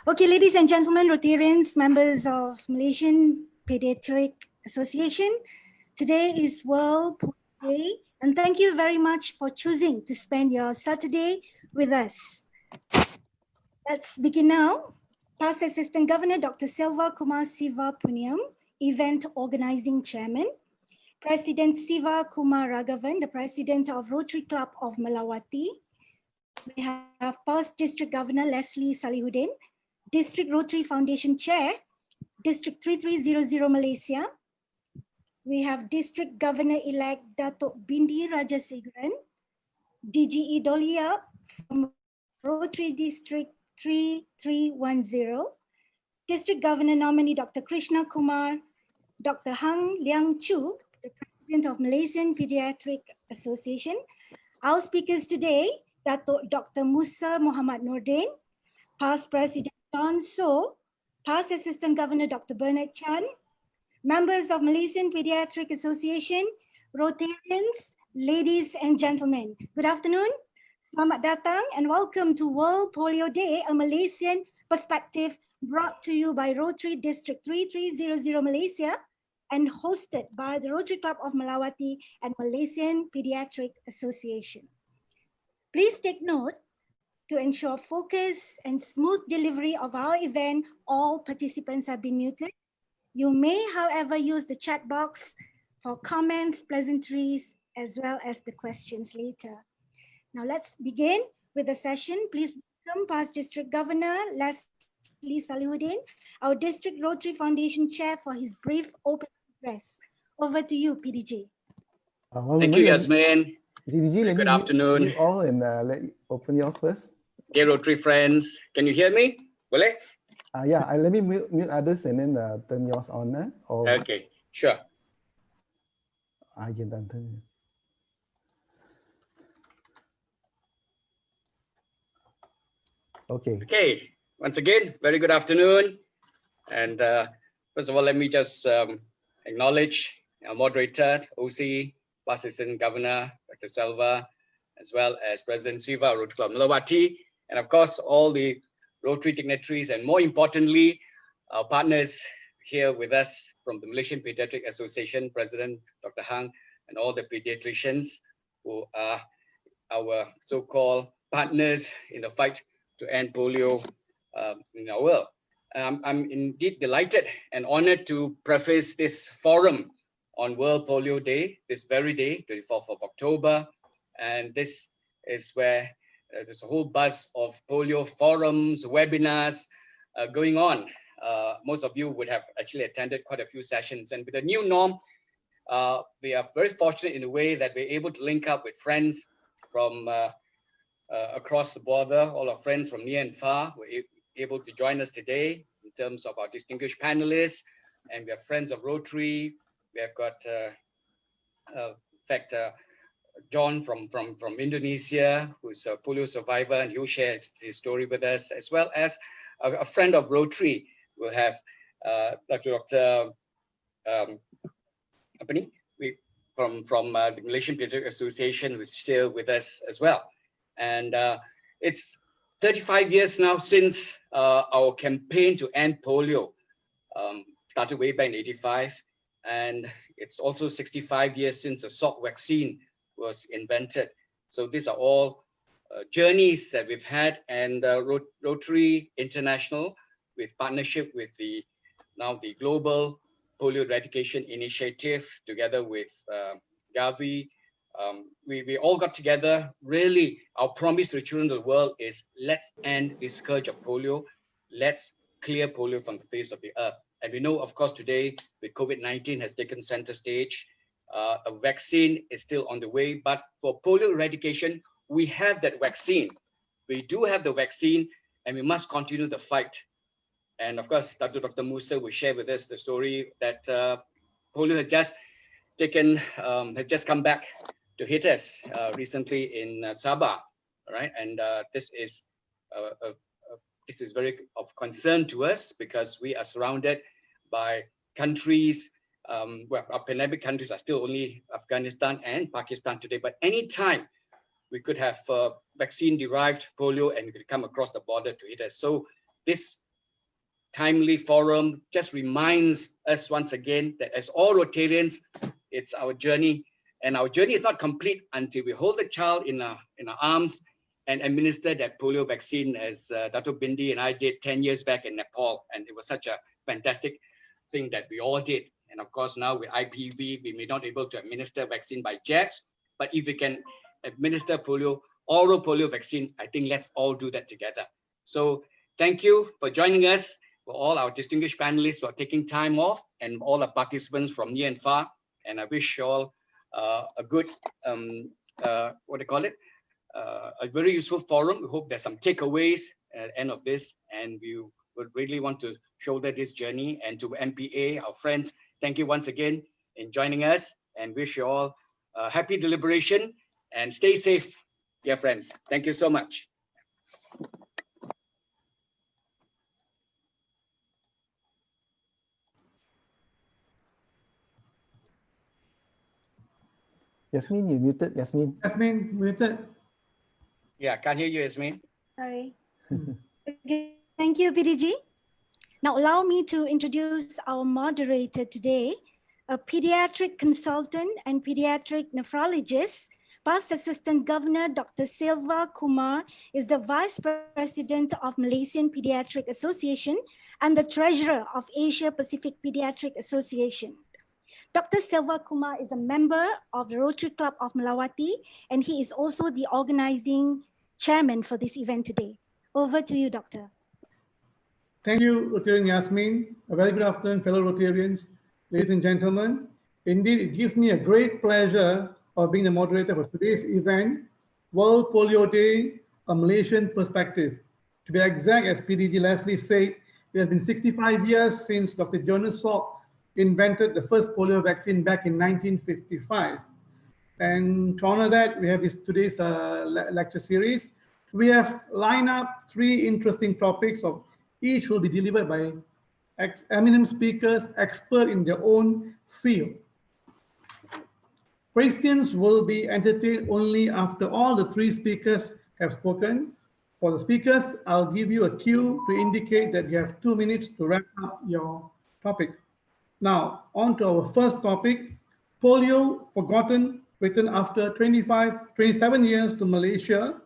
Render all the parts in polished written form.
Okay, ladies and gentlemen, Rotarians, members of Malaysian Pediatric Association, today is World Polio Day, and thank you very much for choosing to spend your Saturday with us. Let's begin now. Past Assistant Governor Dr. Selva Kumar Siva Puniam, Event Organizing Chairman. President Siva Kumar Raghavan, the President of Rotary Club of Melawati. We have Past District Governor Leslie Salihuddin, District Rotary Foundation Chair, District 3300 Malaysia. We have District Governor-elect Dato Bindi Rajasegaran, DGE Dolia from Rotary District 3310, District Governor nominee Dr. Krishna Kumar, Dr. Hang Liang Chu, the President of Malaysian Pediatric Association. Our speakers today, Dr. Musa Muhammad Nordin, Past President John Soe, Past Assistant Governor Dr. Bernard Chan, members of Malaysian Pediatric Association, Rotarians, ladies and gentlemen. Good afternoon, selamat datang and welcome to World Polio Day, a Malaysian perspective brought to you by Rotary District 3300 Malaysia and hosted by the Rotary Club of Melawati and Malaysian Pediatric Association. Please take note, to ensure focus and smooth delivery of our event, all participants have been muted. You may, however, use the chat box for comments, pleasantries, as well as the questions later. Now let's begin with the session. Please welcome Past District Governor Leslie Salihuddin, our District Rotary Foundation Chair, for his brief opening address. Over to you, PDJ. Thank you, Yasmin. PDJ, Good afternoon. You all and let you open yours first. Dear Rotary friends, can you hear me? Boleh? Yeah, let me mute others and then turn yours on. Or... Okay, sure. Okay. Okay, once again, very good afternoon. And first of all, let me just acknowledge our moderator, OC, Past Assistant Governor, Dr. Selva, as well as President Siva, Rotary Club Melawati, and of course, all the Rotary dignitaries, and more importantly, our partners here with us from the Malaysian Pediatric Association, President Dr. Hang, and all the pediatricians who are our so-called partners in the fight to end polio in our world. I'm indeed delighted and honored to preface this forum on World Polio Day, this very day, 24th of October. And this is where there's a whole buzz of polio forums, webinars going on. Most of you would have actually attended quite a few sessions. And with the new norm, we are very fortunate in a way that we're able to link up with friends from across the border. All our friends from near and far were able to join us today in terms of our distinguished panelists. And we have friends of Rotary. We have got, in fact, John from Indonesia, who's a polio survivor, and he'll share his story with us, as well as a friend of Rotary. We'll have Dr. from the Malaysian Pediatric Association, who's still with us as well. And it's 35 years now since our campaign to end polio started way back in '85, and it's also 65 years since the Salk vaccine was invented. So these are all journeys that we've had, and Rotary International, with partnership with now the Global Polio Eradication Initiative, together with Gavi, we all got together. Really, our promise to the children of the world is, let's end this scourge of polio. Let's clear polio from the face of the earth. And we know, of course, today with COVID-19 has taken center stage. A vaccine is still on the way, but for polio eradication, we have that vaccine. We do have the vaccine, and we must continue the fight. And of course, Dr. Musa will share with us the story that polio has just come back to hit us recently in Sabah, right? And this is very of concern to us because we are surrounded by countries. Well, our pandemic countries are still only Afghanistan and Pakistan today, but anytime we could have vaccine-derived polio and it could come across the border to hit us. So this timely forum just reminds us once again that as all Rotarians, it's our journey, and our journey is not complete until we hold the child in our arms and administer that polio vaccine, as Dato Bindi and I did 10 years back in Nepal. And it was such a fantastic thing that we all did. And of course, now with IPV, we may not be able to administer vaccine by jabs, but if we can administer oral polio vaccine, I think let's all do that together. So thank you for joining us, for all our distinguished panelists for taking time off, and all the participants from near and far. And I wish you all a good, a very useful forum. We hope there's some takeaways at the end of this, and we would really want to shoulder this journey. And to MPA, our friends, thank you once again in joining us, and wish you all a happy deliberation and stay safe, dear friends. Thank you so much. Yasmin, you muted, Yasmin. Yasmin, muted. Yeah, can't hear you, Yasmin. Sorry. Okay, thank you, PDG. Now allow me to introduce our moderator today, a pediatric consultant and pediatric nephrologist. Past Assistant Governor Dr. Silva Kumar is the Vice President of Malaysian Pediatric Association and the Treasurer of Asia Pacific Pediatric Association. Dr. Silva Kumar is a member of the Rotary Club of Melawati, and he is also the organizing chairman for this event today. Over to you, Doctor. Thank you, Rotarian Yasmin. A very good afternoon, fellow Rotarians, ladies and gentlemen. Indeed, it gives me a great pleasure of being the moderator for today's event, World Polio Day, a Malaysian perspective. To be exact, as PDG Leslie said, it has been 65 years since Dr. John Soe invented the first polio vaccine back in 1955. And to honor that, we have today's lecture series. We have lined up 3 interesting topics, of each will be delivered by eminent speakers, expert in their own field. Questions will be entertained only after all the 3 speakers have spoken. For the speakers, I'll give you a cue to indicate that you have 2 minutes to wrap up your topic. Now, on to our first topic, polio forgotten, written after 27 years to Malaysia,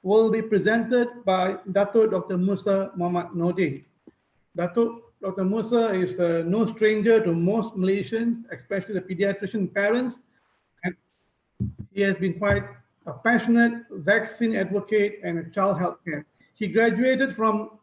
will be presented by Dato Dr. Musa Muhammad Nordin. Dato Dr. Musa is no stranger to most Malaysians, especially the pediatrician parents. And he has been quite a passionate vaccine advocate and a child health care. He graduated from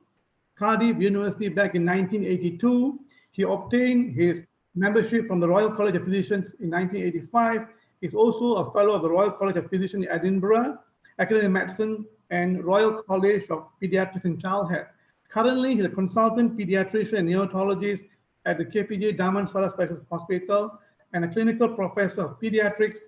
Cardiff University back in 1982. He obtained his membership from the Royal College of Physicians in 1985. He's also a fellow of the Royal College of Physicians in Edinburgh, Academy of Medicine, and Royal College of Pediatrics and Child Health. Currently, he's a consultant pediatrician and neonatologist at the KPJ Damansara Specialist Hospital and a clinical professor of pediatrics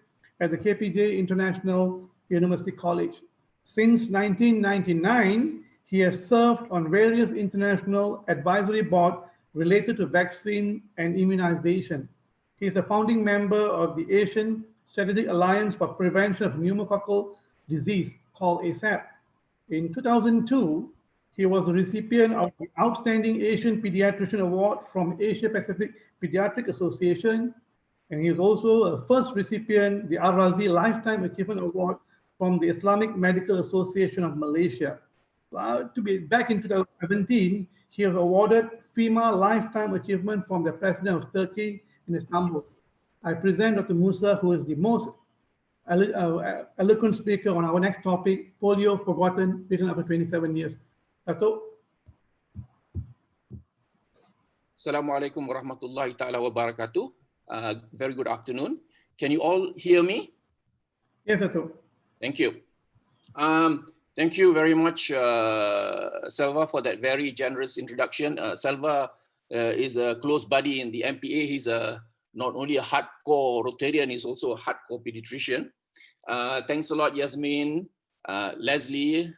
at the KPJ International University College. Since 1999, he has served on various international advisory boards related to vaccine and immunization. He is a founding member of the Asian Strategic Alliance for Prevention of Pneumococcal Disease, called ASAP. In 2002, he was a recipient of the Outstanding Asian Pediatrician Award from Asia Pacific Pediatric Association, and he is also a first recipient, the Al-Razi Lifetime Achievement Award from the Islamic Medical Association of Malaysia. To be back in 2017, he was awarded FEMA Lifetime Achievement from the President of Turkey in Istanbul. I present Dr. Musa, who is the most eloquent speaker on our next topic, polio forgotten, written after 27 years. Dato. Assalamualaikum warahmatullahi ta'ala wabarakatuh. Very good afternoon. Can you all hear me? Yes, Dato. Thank you. Thank you very much, Selva, for that very generous introduction. Selva is a close buddy in the MPA. He's not only a hardcore Rotarian, he's also a hardcore pediatrician. Thanks a lot, Yasmin, Leslie,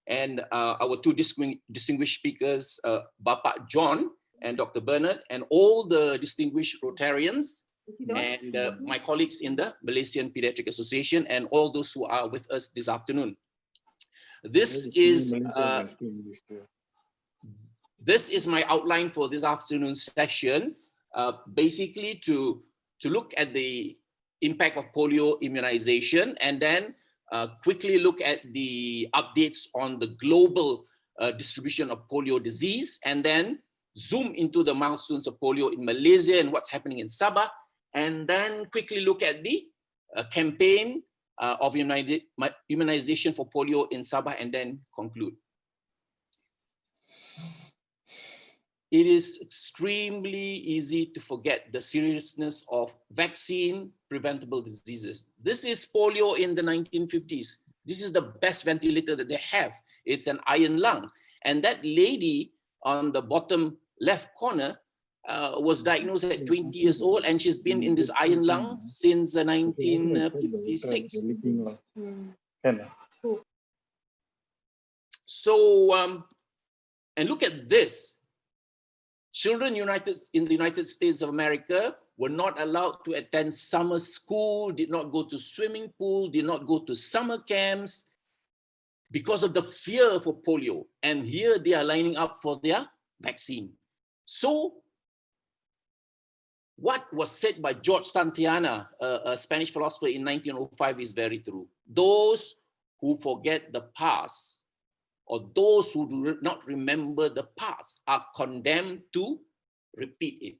and our 2 distinguished speakers, Bapak John and Dr. Bernard, and all the distinguished Rotarians and my colleagues in the Malaysian Pediatric Association and all those who are with us this afternoon. This is this is my outline for this afternoon's session, basically to look at the impact of polio immunization, and then quickly look at the updates on the global distribution of polio disease, and then zoom into the milestones of polio in Malaysia and what's happening in Sabah, and then quickly look at the campaign of immunization for polio in Sabah, and then conclude. It is extremely easy to forget the seriousness of vaccine preventable diseases. This is polio in the 1950s. This is the best ventilator that they have. It's an iron lung. And that lady on the bottom left corner was diagnosed at 20 years old, and she's been in this iron lung since 1956. So, and look at this. Children in the United States of America were not allowed to attend summer school, did not go to swimming pool, did not go to summer camps because of the fear for polio. And here they are lining up for their vaccine. So what was said by George Santayana, a Spanish philosopher in 1905, is very true. Those who forget the past, or those who do not remember the past, are condemned to repeat it.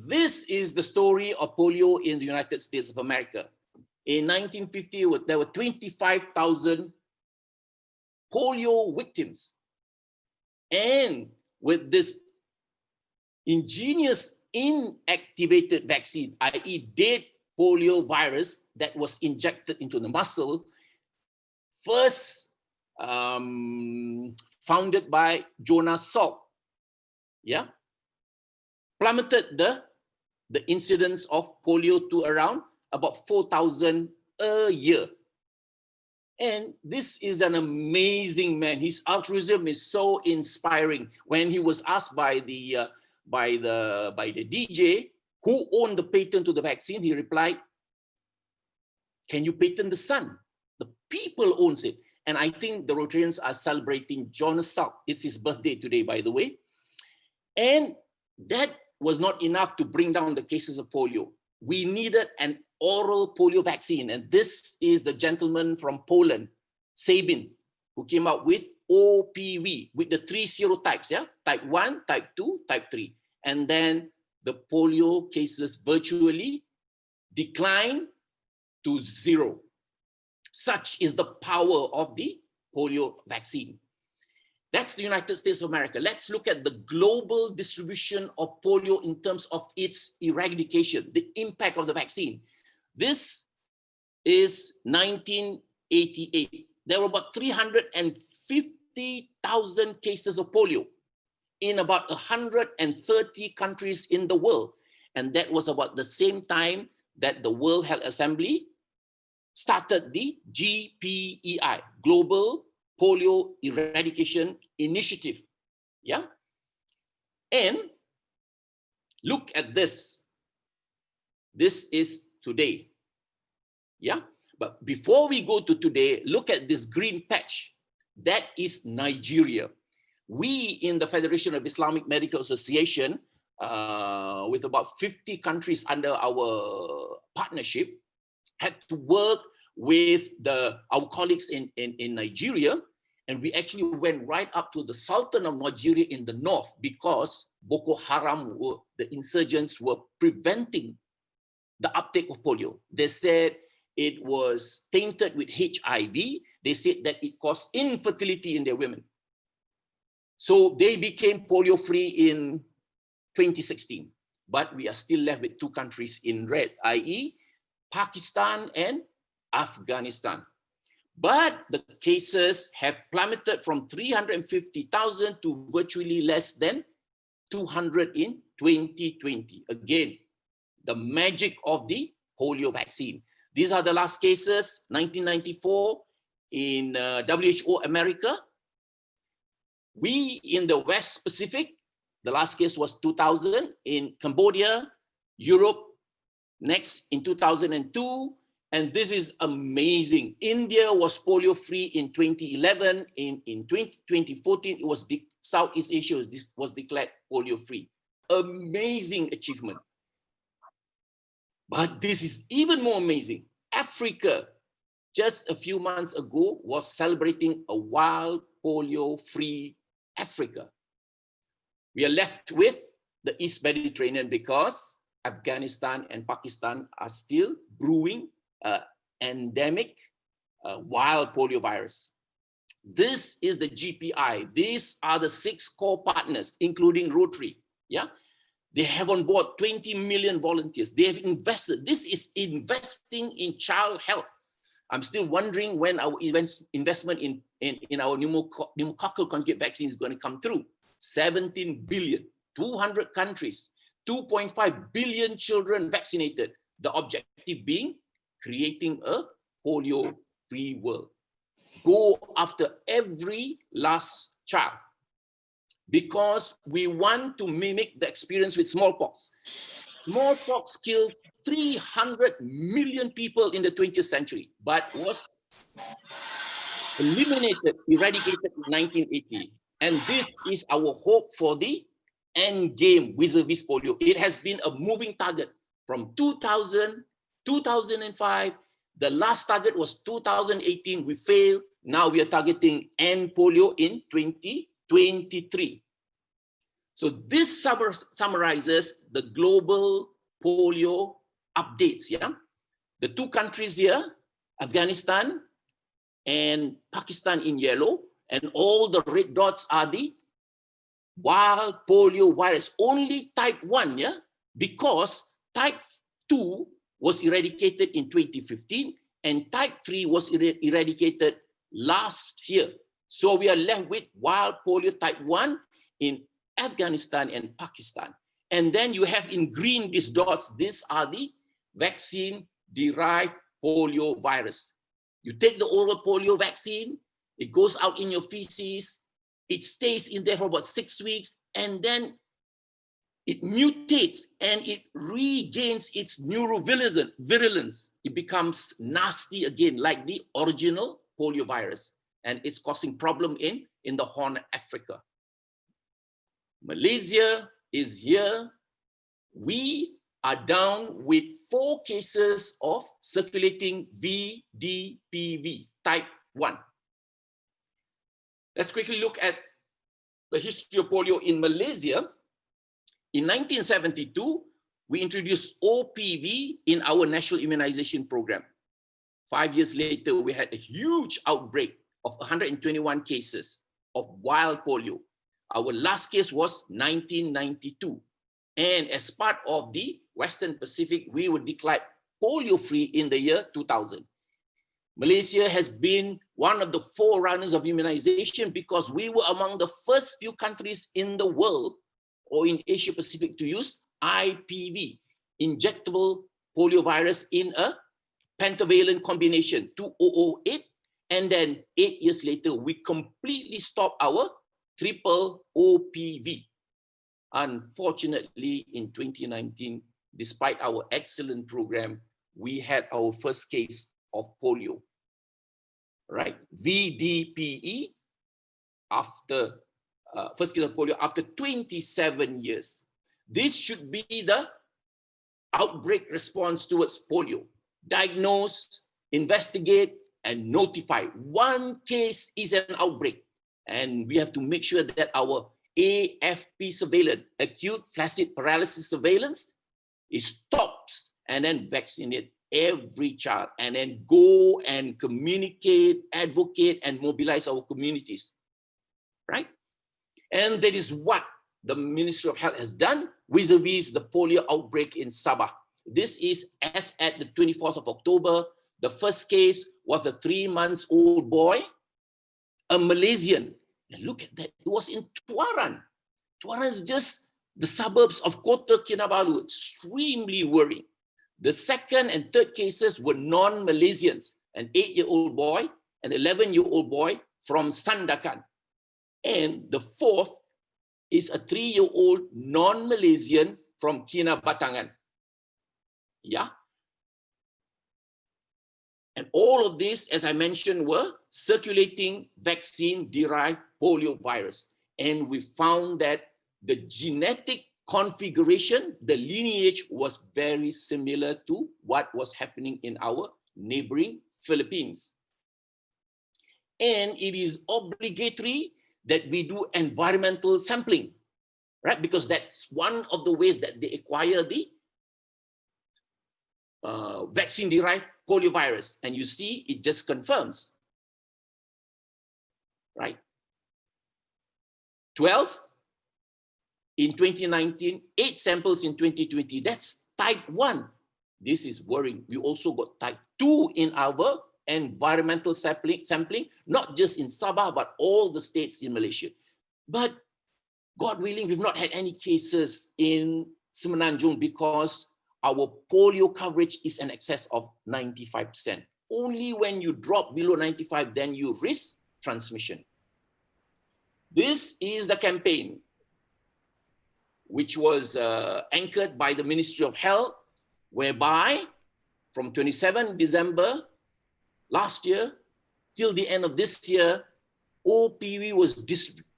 This is the story of polio in the United States of America. In 1950, there were 25,000 polio victims. And with this ingenious inactivated vaccine, i.e. dead polio virus that was injected into the muscle, first founded by John Soe, plummeted the incidence of polio to around about 4,000 a year. And this is an amazing man. His altruism is so inspiring. When he was asked by the DJ who owned the patent to the vaccine, he replied, "Can you patent the sun? The people owns it." And I think the Rotarians are celebrating John Soe. It's his birthday today, by the way. And that was not enough to bring down the cases of polio. We needed an oral polio vaccine. And this is the gentleman from Poland, Sabin, who came out with OPV, with the 3 serotypes, type 1, type 2, type 3. And then the polio cases virtually declined to 0. Such is the power of the polio vaccine. That's the United States of America. Let's look at the global distribution of polio in terms of its eradication, the impact of the vaccine. This is 1988. There were about 350,000 cases of polio in about 130 countries in the world. And that was about the same time that the World Health Assembly started the GPEI, Global Polio Eradication Initiative. And look at this. This is today. But before we go to today, look at this green patch. That is Nigeria. We in the Federation of Islamic Medical Association, with about 50 countries under our partnership, had to work with our colleagues in Nigeria, and we actually went right up to the Sultan of Nigeria in the north, because Boko Haram, the insurgents, were preventing the uptake of polio. They said it was tainted with HIV. They said that it caused infertility in their women. So they became polio-free in 2016, but we are still left with 2 countries in red, i.e. Pakistan and Afghanistan. But the cases have plummeted from 350,000 to virtually less than 200 in 2020. Again, the magic of the polio vaccine. These are the last cases, 1994 in WHO America. We in the West Pacific, the last case was 2000 in Cambodia, Europe, next in 2002, And this is amazing. India was polio free in 2011. In 2014, it was Southeast Asia was declared polio free. Amazing achievement. But this is even more amazing. Africa, just a few months ago, was celebrating a wild polio free Africa. We are left with the East Mediterranean because Afghanistan and Pakistan are still brewing endemic wild polio virus. This is the GPI. These are the 6 core partners, including Rotary. Yeah, they have on board 20 million volunteers. They have invested. This is investing in child health. I'm still wondering when our investment in our pneumococcal conjugate vaccine is going to come through. 17 billion, 200 countries, 2.5 billion children vaccinated. The objective being creating a polio-free world. Go after every last child because we want to mimic the experience with smallpox. Smallpox killed 300 million people in the 20th century, but was eliminated, eradicated in 1980. And this is our hope for the end game vis-a-vis polio. It has been a moving target from 2000, 2005. The last target was 2018. We failed. Now we are targeting end polio in 2023. So this summarizes the global polio updates. Yeah, the 2 countries here, Afghanistan and Pakistan in yellow, and all the red dots are the wild polio virus. Only type 1, yeah, because type 2 was eradicated in 2015 and type 3 was eradicated last year. So we are left with wild polio type 1 in Afghanistan and Pakistan. And then you have in green these dots. These are the vaccine-derived polio virus. You take the oral polio vaccine, it goes out in your feces, it stays in there for about 6 weeks, and then it mutates and it regains its neurovirulence. It becomes nasty again, like the original polio virus, and it's causing problem in the Horn of Africa. Malaysia is here. We are down with 4 cases of circulating VDPV type 1. Let's quickly look at the history of polio in Malaysia. In 1972, we introduced OPV in our national immunization program. 5 years later, we had a huge outbreak of 121 cases of wild polio. Our last case was 1992. And as part of the Western Pacific, we were declared polio-free in the year 2000. Malaysia has been one of the forerunners of immunization because we were among the first few countries in the world or in Asia Pacific to use IPV, injectable poliovirus in a pentavalent combination, 2008, and then 8 years later, we completely stopped our triple OPV. Unfortunately, in 2019, despite our excellent program, we had our first case of polio, right? VDPE after first case of polio after 27 years. This should be the outbreak response towards polio. Diagnose, investigate, and notify. 1 case is an outbreak. And we have to make sure that our AFP surveillance, acute flaccid paralysis surveillance, it stops and then vaccinate every child and then go and communicate, advocate, and mobilize our communities, right? And that is what the Ministry of Health has done vis-a-vis the polio outbreak in Sabah. This is as at the 24th of October. The first case was a 3-month-old boy, a Malaysian. And look at that, it was in Tuaran. Tuaran is just the suburbs of Kota Kinabalu, extremely worrying. The second and third cases were non-Malaysians, an 8-year-old boy, an 11-year-old boy from Sandakan. And the fourth is a 3-year-old non-Malaysian from Kinabatangan. Yeah. And all of this, as I mentioned, were circulating vaccine-derived polio virus. And we found that the genetic configuration, the lineage was very similar to what was happening in our neighboring Philippines. And it is obligatory that we do environmental sampling, right? Because that's one of the ways that they acquire the vaccine-derived poliovirus. And you see, it just confirms, right? 12 in 2019, 8 samples in 2020. That's type 1. This is worrying. We also got type 2 in our environmental sampling, not just in Sabah, but all the states in Malaysia. But God willing, we've not had any cases in Semenanjung because our polio coverage is in excess of 95%. Only when you drop below 95, then you risk transmission. This is the campaign, which was anchored by the Ministry of Health, whereby from 27 December last year till the end of this year, OPV was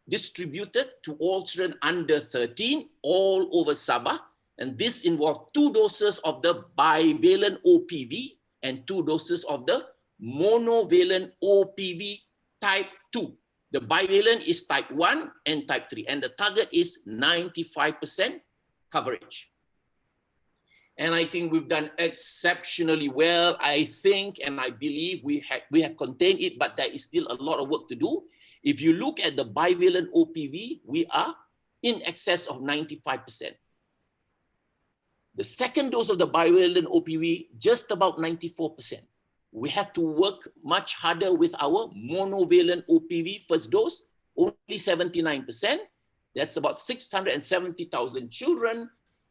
distributed to all children under 13 all over Sabah. And this involved 2 doses of the bivalent OPV and 2 doses of the monovalent OPV type 2. The bivalent is type 1 and type 3, and the target is 95% coverage. And I think we've done exceptionally well. I think and I believe we have contained it, but there is still a lot of work to do. If you look at the bivalent OPV, we are in excess of 95%. The second dose of the bivalent OPV, just about 94%. We have to work much harder with our monovalent OPV first dose, only 79%. That's about 670,000 children.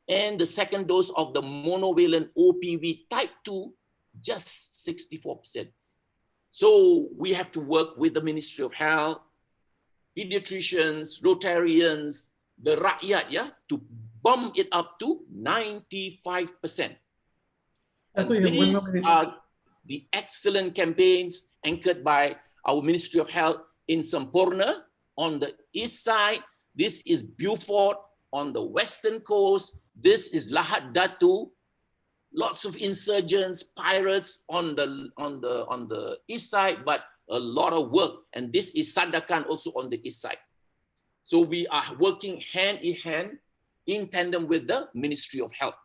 And the second dose of the monovalent OPV type 2, just 64%. So we have to work with the Ministry of Health, pediatricians, Rotarians, the rakyat, yeah, to bump it up to 95%. And these are the excellent campaigns anchored by our Ministry of Health in Semporna on the east side. This is Beaufort on the western coast. This is Lahad Datu. Lots of insurgents, pirates on the east side, but a lot of work. And this is Sandakan also on the east side. So we are working hand in hand in tandem with the Ministry of Health.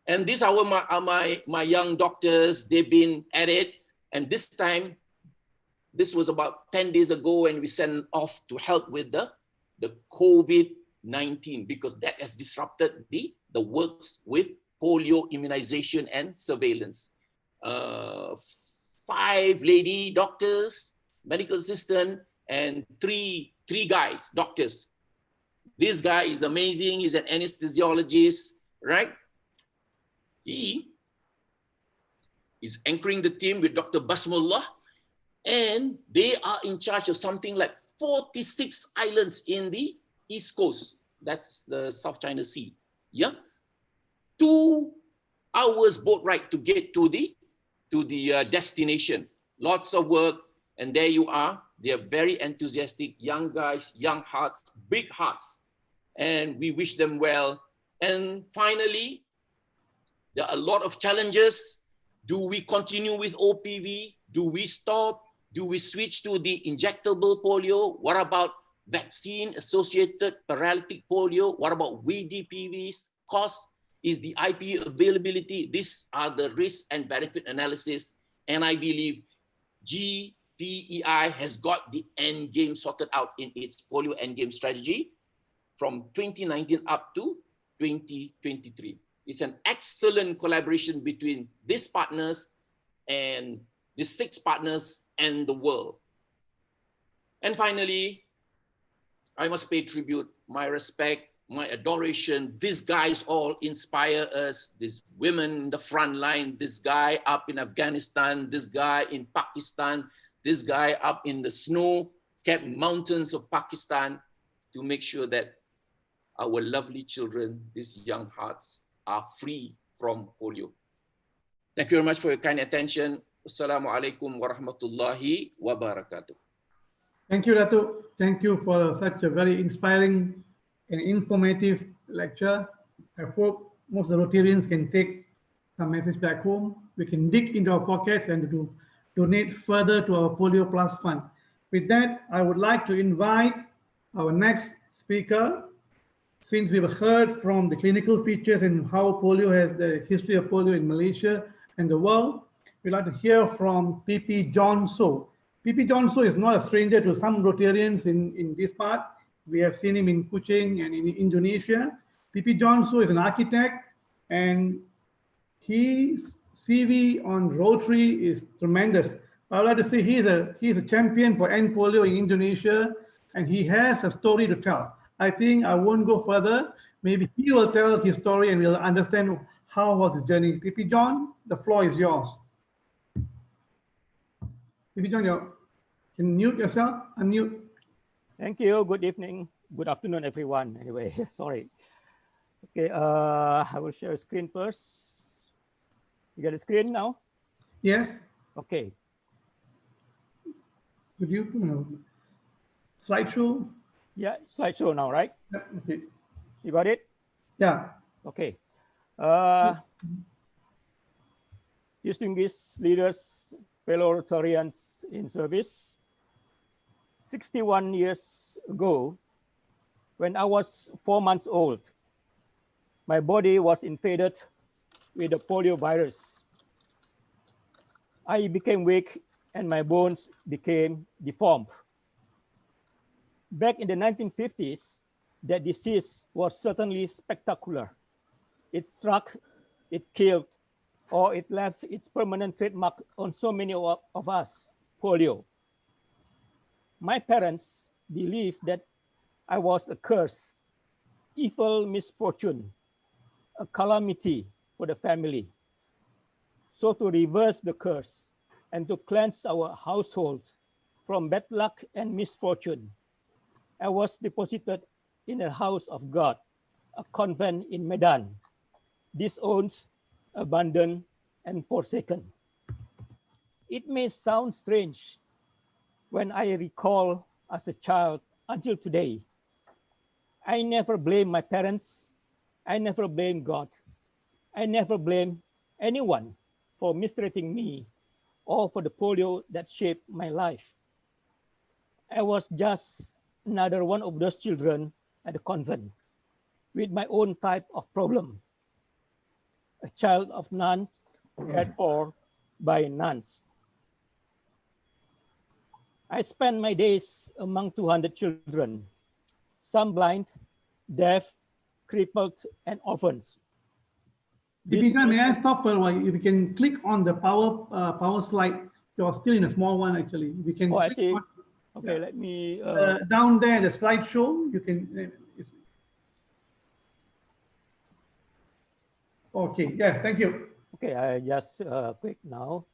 And these are my young doctors. They've been at it. And this time, this was about 10 days ago, and we sent off to help with the COVID-19 because that has disrupted the works with polio immunization and surveillance. 5 lady doctors, medical assistant, and three guys, doctors. This guy is amazing. He's an anesthesiologist, right? He is anchoring the team with Dr. Basmullah, and they are in charge of something like 46 islands in the East Coast. That's the South China Sea. Yeah, 2 hours boat ride to get to the destination. Lots of work, and there you are. They are very enthusiastic, young guys, young hearts, big hearts, and we wish them well. And finally, there are a lot of challenges. Do we continue with OPV? Do we stop? Do we switch to the injectable polio? What about vaccine-associated paralytic polio? What about VDPVs? Cost? Is the IP availability? These are the risk and benefit analysis. And I believe GPEI has got the end game sorted out in its polio end game strategy from 2019 up to 2023. It's an excellent collaboration between these partners and the 6 partners and the world. And finally, I must pay tribute, my respect, my adoration. These guys all inspire us. These women in the front line, this guy up in Afghanistan, this guy in Pakistan, this guy up in the snow-capped mountains of Pakistan, to make sure that our lovely children, these young hearts, are free from polio. Thank you very much for your kind attention. Wassalamualaikum warahmatullahi wabarakatuh. Thank you, Dato. Thank you for such a very inspiring and informative lecture. I hope most of the Rotarians can take some message back home. We can dig into our pockets and to donate further to our PolioPlus fund. With that, I would like to invite our next speaker. Since we've heard from the clinical features and how polio has the history of polio in Malaysia and the world, we'd like to hear from PP John Soe. PP John Soe is not a stranger to some Rotarians in this part. We have seen him in Kuching and in Indonesia. PP John Soe is an architect, and his CV on Rotary is tremendous. I would like to say he's a champion for end polio in Indonesia, and he has a story to tell. I think I won't go further. Maybe he will tell his story and we'll understand how was his journey. PP John, the floor is yours. PP John, you can mute yourself, unmute. Thank you. Good evening. Good afternoon, everyone. Anyway, sorry. Okay, I will share a screen first. You get a screen now? Yes. Okay. Could you slideshow? Yeah, slideshow now, right? Yeah, okay. You got it? Yeah. Okay. Distinguished leaders, fellow Rotarians in service, 61 years ago, when I was 4 months old, my body was infected with the polio virus. I became weak and my bones became deformed. Back in the 1950s, that disease was certainly spectacular. It struck, it killed, or it left its permanent trademark on so many of us, polio. My parents believed that I was a curse, evil misfortune, a calamity for the family. So to reverse the curse and to cleanse our household from bad luck and misfortune, I was deposited in the house of God, a convent in Medan, disowned, abandoned, and forsaken. It may sound strange when I recall as a child until today. I never blame my parents. I never blame God. I never blame anyone for mistreating me or for the polio that shaped my life. I was just another one of those children at the convent with my own type of problem. A child of nuns cared for by nuns. I spent my days among 200 children, some blind, deaf, crippled, and orphans. PP John, may I stop for a while? If you can click on the power slide, you're still in a small one actually. We can. Oh, I see. On, okay, let me. Down there, the slideshow, you can. Okay. Yes. Thank you. Okay, I just click now.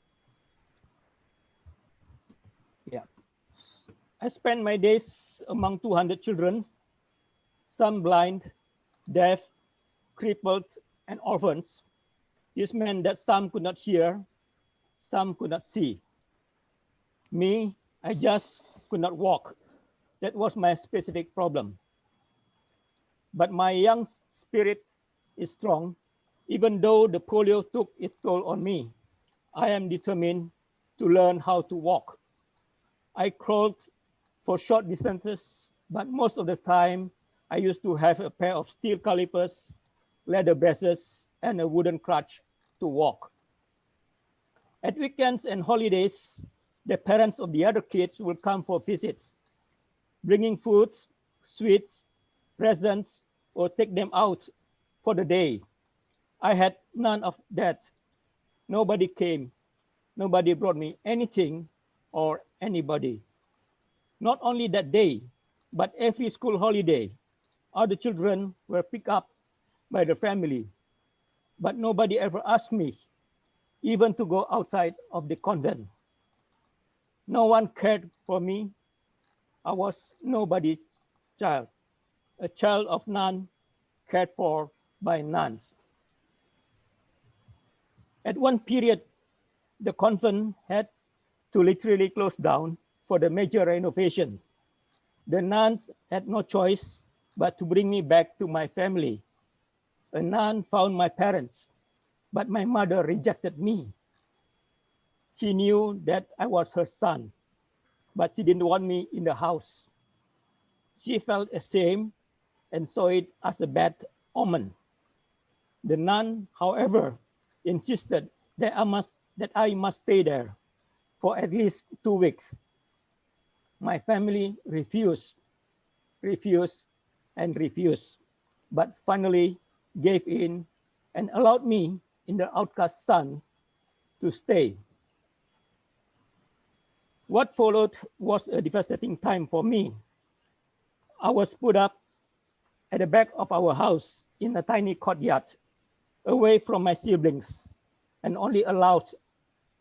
Yeah. I spent my days among 200 children, some blind, deaf, crippled, and orphans. This meant that some could not hear, some could not see. Me, I just could not walk. That was my specific problem. But my young spirit is strong. Even though the polio took its toll on me, I am determined to learn how to walk. I crawled for short distances, but most of the time, I used to have a pair of steel calipers, leather braces, and a wooden crutch to walk. At weekends and holidays, the parents of the other kids will come for visits, bringing food, sweets, presents, or take them out for the day. I had none of that. Nobody came. Nobody brought me anything or anybody. Not only that day, but every school holiday, other children were picked up by the family. But nobody ever asked me even to go outside of the convent. No one cared for me. I was nobody's child, a child of none cared for by nuns. At one period, the convent had to literally close down for the major renovation. The nuns had no choice but to bring me back to my family. A nun found my parents, but my mother rejected me. She knew that I was her son, but she didn't want me in the house. She felt ashamed and saw it as a bad omen. The nun, however, insisted that I must stay there for at least 2 weeks. My family refused, and refused, but finally gave in and allowed me and the outcast son to stay. What followed was a devastating time for me. I was put up at the back of our house in a tiny courtyard, away from my siblings, and only allowed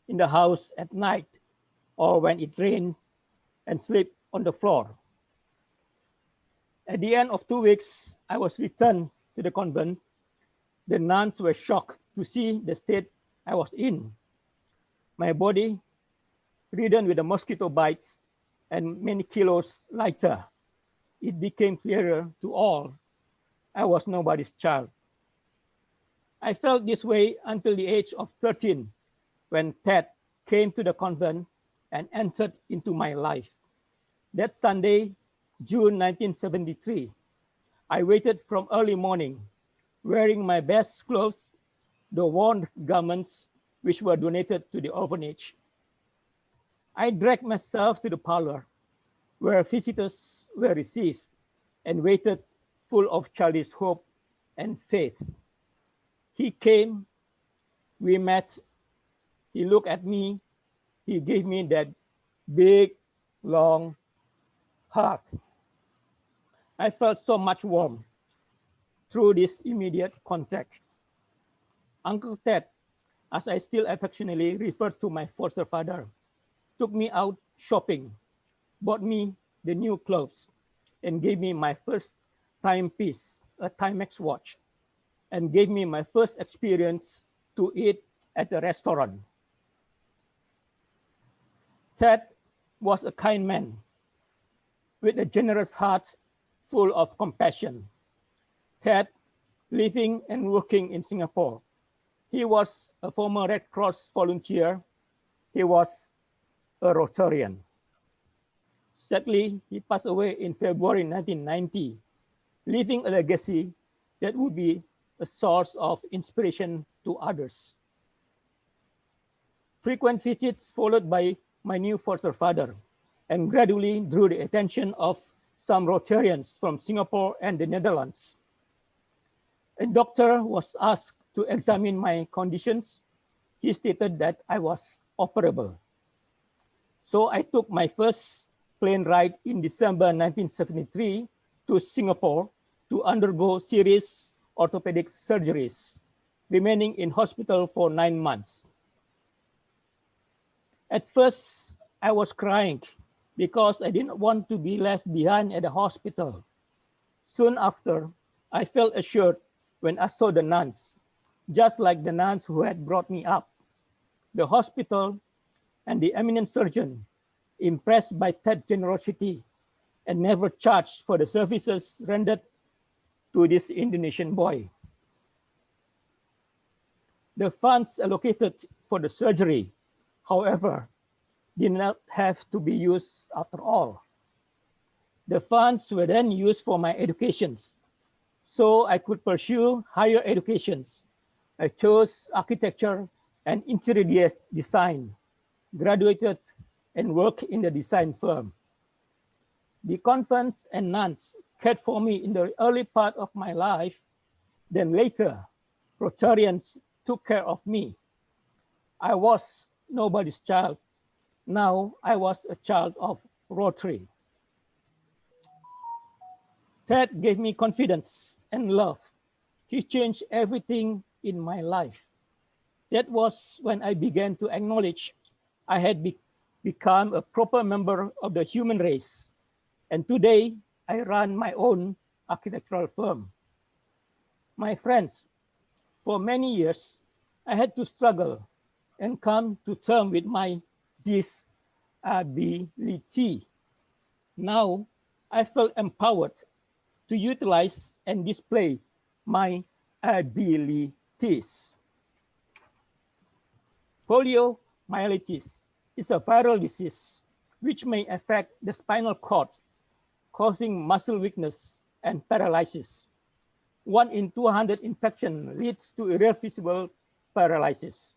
in the house at night or when it rained, and sleep on the floor. At the end of 2 weeks, I was returned to the convent. The nuns were shocked to see the state I was in. My body, ridden with the mosquito bites and many kilos lighter. It became clearer to all I was nobody's child. I felt this way until the age of 13, when Ted came to the convent and entered into my life. That Sunday, June 1973, I waited from early morning, wearing my best clothes, the worn garments which were donated to the orphanage. I dragged myself to the parlor where visitors were received and waited full of childish hope and faith. He came, we met, he looked at me, he gave me that big, long hug. I felt so much warmth through this immediate contact. Uncle Ted, as I still affectionately refer to my foster father, took me out shopping, bought me the new clothes, and gave me my first timepiece, a Timex watch, and gave me my first experience to eat at a restaurant. Ted was a kind man with a generous heart full of compassion. Ted, living and working in Singapore, he was a former Red Cross volunteer. He was a Rotarian. Sadly, he passed away in February 1990, leaving a legacy that would be a source of inspiration to others. Frequent visits followed by my new foster father, and gradually drew the attention of some Rotarians from Singapore and the Netherlands. A doctor was asked to examine my conditions. He stated that I was operable. So I took my first plane ride in December 1973 to Singapore to undergo serious orthopedic surgeries, remaining in hospital for 9 months. At first, I was crying because I didn't want to be left behind at the hospital. Soon after, I felt assured when I saw the nuns, just like the nuns who had brought me up. The hospital and the eminent surgeon, impressed by Ted's generosity and never charged for the services rendered to this Indonesian boy. The funds allocated for the surgery, however, did not have to be used after all. The funds were then used for my educations, so I could pursue higher educations. I chose architecture and interior design, graduated, and worked in the design firm. The convents and nuns cared for me in the early part of my life. Then later, Rotarians took care of me. I was nobody's child. Now I was a child of Rotary. Ted gave me confidence and love. He changed everything in my life. That was when I began to acknowledge I had become a proper member of the human race. And today, I run my own architectural firm. My friends, for many years, I had to struggle and come to terms with my disability. Now, I felt empowered to utilize and display my abilities. Poliomyelitis is a viral disease which may affect the spinal cord, causing muscle weakness and paralysis. 1 in 200 infection leads to irreversible paralysis.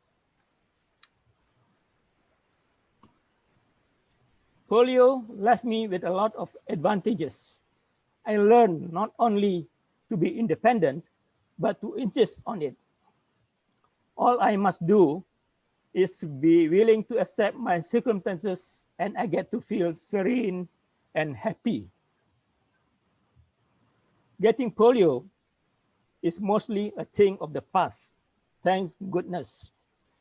Polio left me with a lot of advantages. I learned not only to be independent, but to insist on it. All I must do is be willing to accept my circumstances, and I get to feel serene and happy. Getting polio is mostly a thing of the past, thank goodness.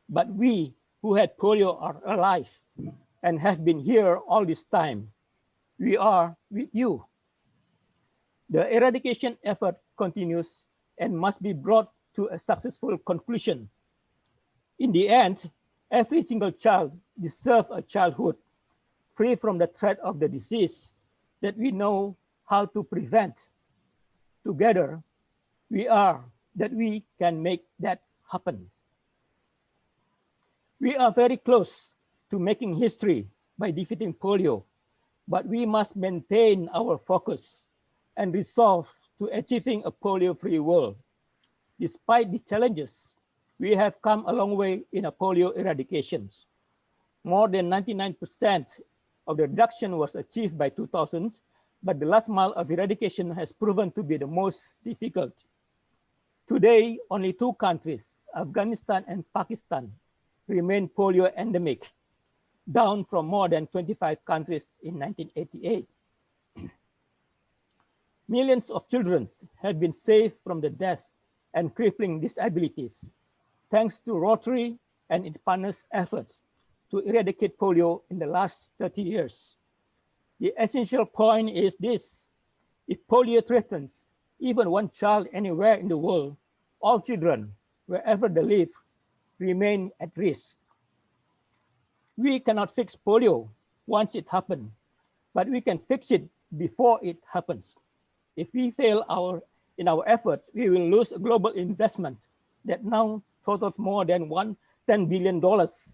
But we who had polio are alive and have been here all this time. We are with you. The eradication effort continues and must be brought to a successful conclusion. In the end, every single child deserves a childhood free from the threat of the disease that we know how to prevent. Together, we can make that happen. We are very close to making history by defeating polio, but we must maintain our focus and resolve to achieving a polio-free world. Despite the challenges, we have come a long way in a polio eradication. More than 99% of the reduction was achieved by 2000, but the last mile of eradication has proven to be the most difficult. Today, only 2 countries, Afghanistan and Pakistan, remain polio endemic, down from more than 25 countries in 1988. Millions of children have been saved from the death and crippling disabilities, thanks to Rotary and its partners' efforts to eradicate polio in the last 30 years. The essential point is this: if polio threatens even one child anywhere in the world, all children, wherever they live, remain at risk. We cannot fix polio once it happens, but we can fix it before it happens. If we fail in our efforts, we will lose a global investment that now totals more than $10 billion,